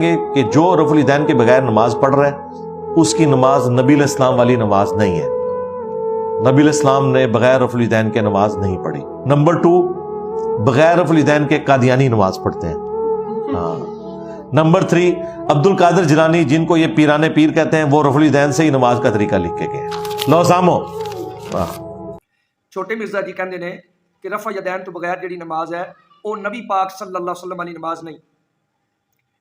کہ جو رفع الیدین کے بغیر نماز پڑھ رہا ہے اس کی نماز نبی علیہ السلام والی نماز نہیں ہے. نبی علیہ السلام نے بغیر رفع الیدین کے نماز نہیں پڑھی. نمبر 2، بغیر رفع الیدین کے قادیانی نماز پڑھتے ہیں. ہاں. نمبر 3، عبد القادر جیلانی جن کو یہ پیران پیر کہتے ہیں وہ رفع الیدین سے ہی نماز کا طریقہ لکھ کے گئے. لو سامو. چھوٹے مرزا جی کہندے نے کہ رفع یدین تو بغیر جڑی نماز ہے وہ نبی پاک صلی اللہ علیہ وسلم والی نماز نہیں.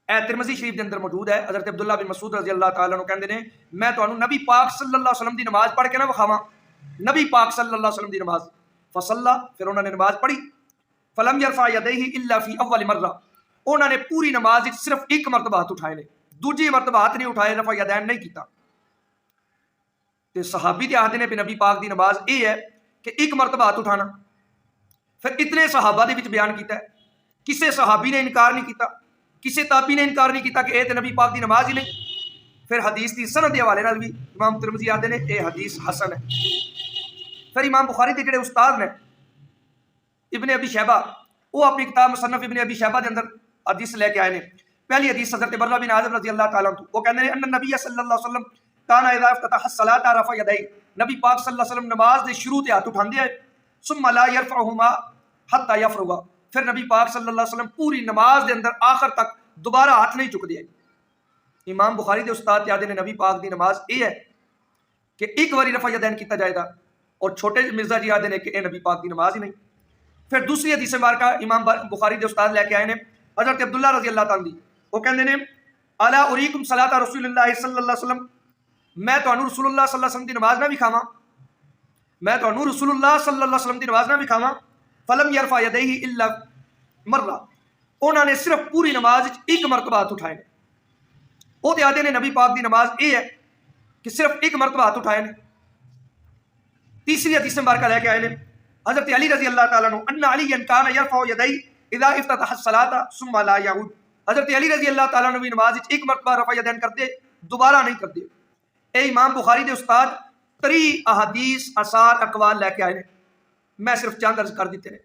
اے ترمذی شریف کے اندر موجود ہے. حضرت عبداللہ بن مسعود رضی اللہ تعالیٰ عنہ کہندے نے میں تانوں نبی پاک صلی اللہ علیہ وسلم دی نماز پڑھ کے نہ وکھاواں. نبی پاک صلی اللہ علیہ وسلم دی نماز. فصلى، پھر انہوں نے نماز پڑھی. فلم يرفع يديه الا في اول مرہ، انہوں نے پوری نماز وچ صرف ایک مرتبہ ہاتھ اٹھائے نے، دوجی مرتبہ ہاتھ نہیں اٹھائے، رفع یدین نہیں کیتا. تے صحابی تے آخدے نے کہ نبی پاک دی نماز یہ ہے کہ ایک مرتبہ ہاتھ اٹھانا. پھر اتنے صحابہ دے وچ بیان کیتا ہے، کسے صحابی نے انکار نہیں کیتا، کسے تابعی نے انکار نہیں کیتا کہ اے تے نبی پاک دی نماز ہی نہیں. پھر حدیث دی سند دے حوالے نال بھی امام ترمذی آخدے نے اے حدیث حسن ہے. پھر امام بخاری دے جڑے استاد نے ابن ابی شیبہ، وہ اپنی کتاب مصنف ابن ابی شیبہ دے اندر حدیث لے کے آئے نے. پہلی حدیث حضرت برہ بن عازب رضی اللہ تعالیٰ عنہ، وہ کہندے نے ان النبی صلی اللہ علیہ وسلم کان اذا افتتح الصلاۃ رفع یدیہ، نبی پاک صلی اللہ علیہ وسلم نماز دے شروع تے ہاتھ اٹھاندے آئے. ثم لا يرفعهما حتى يفرغ، پھر نبی پاک صلی اللہ علیہ وسلم پوری نماز دے اندر آخر تک دوبارہ ہاتھ نہیں چک دیا. امام بخاری دے استاد یاد نے نبی پاک دی نماز یہ ہے کہ ایک واری رفع یدین کیتا جائے گا، اور چھوٹے مرزا جی یاد نے کہ اے نبی پاک دی نماز ہی نہیں. پھر دوسری حدیث مبارکہ امام بخاری دے استاد لے کے آئے نے حضرت عبداللہ رضی اللہ تعالیٰ عنہ، وہ کہندے نے الا اریکم صلاۃ رسول اللہ صلی اللہ علیہ وسلم، میں تانوں رسول اللہ صلی اللہ علیہ وسلم دی نماز نہ وکھاواں، میں تانوں رسول اللہ صلی اللہ علیہ وسلم دی نماز نہ وکھاواں. فلم يرفع يديه الا مرہ، انہوں نے صرف پوری نماز ایک مرتبہ ہاتھ اٹھائے نے. وہ تے آدھے نے نبی پاک دی نماز یہ ہے کہ صرف ایک مرتبہ ہاتھ اٹھائے نے. تیسری حدیث مبارکہ لے کے آئے نے حضرت علی رضی اللہ تعالیٰ عنہ ان علی کان یرفع یدیہ اذا افتتح الصلاۃ ثم لا یعود، حضرت علی رضی اللہ تعالیٰ عنہ نماز ایک مرتبہ رفع یدین کرتے دوبارہ نہیں کرتے. اے امام بخاری دے استاد 3 احادیث آثار اقوال لے کے آئے نے، میں صرف چند عرض کر دیتے ہیں.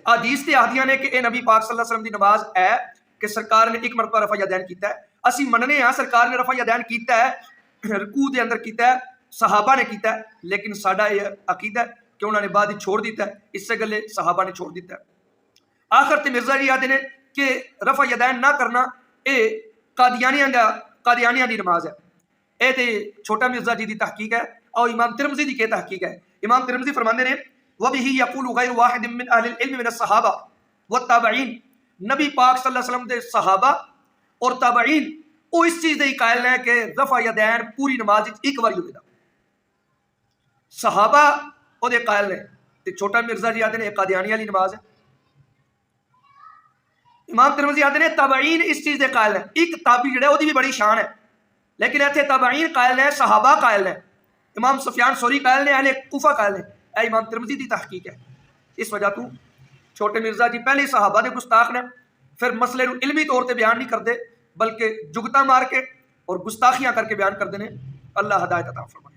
حدیث تے آدیاں نے کہ اے نبی پاک صلی اللہ علیہ وسلم دی نماز ہے کہ سرکار نے ایک مرتبہ رفع یدین کیتا ہے. اسی مننے ہاں سرکار نے رفع یدین کیتا ہے، رکوع دے اندر کیتا ہے، صحابہ نے کیتا ہے، لیکن ساڈا یہ عقیدہ ہے کہ انہوں نے بعد ہی چھوڑ دیتا ہے، اس سے گلے صحابہ نے چھوڑ دیتا ہے. آخر تے مرزا جی آدھے نے کہ رفع یدین نہ کرنا اے قادیانیاں دی نماز ہے. اے تے چھوٹا مرزا جی دی تحقیق ہے اور امام ترمذی دی کے تحقیق ہے. امام ترمذی فرماندے نے وَبِهِ يَقُولُ غَيْرُ وَاحِدٍ مِّنْ أَهْلِ الْعِلْمِ مِنَ الصَّحَابَةِ وَالتَّابِعِينَ، نبی پاک صلی اللہ علیہ وسلم دے صحابہ اور تابعین وہ اس چیز دے قائل ہیں کہ رفع یدین پوری نماز ایک بار ہوئے گا. صحابہ وہ دے قائل ہیں تے چھوٹا مرزا جی آتے ہیں قادیانی والی نماز ہے. امام ترمذی آتے ہیں تابعین اس چیز دے قائل ہیں. ایک تابعی جڑا ہے وہ دی بھی بڑی شان ہے، لیکن ایتھے تابعین قائل ہیں، صحابہ قائل ہیں، امام سفیان ثوری قائل ہیں، اہل کوفہ قائل ہیں. اے امام ترمذی دی تحقیق ہے. اس وجہ تو چھوٹے مرزا جی پہلے صحابہ دے گستاخ نے، پھر مسئلے نو علمی طور تے بیان نہیں کرتے بلکہ جگتا مار کے اور گستاخیاں کر کے بیان کرتے ہیں. اللہ ہدایت عطا فرمائے.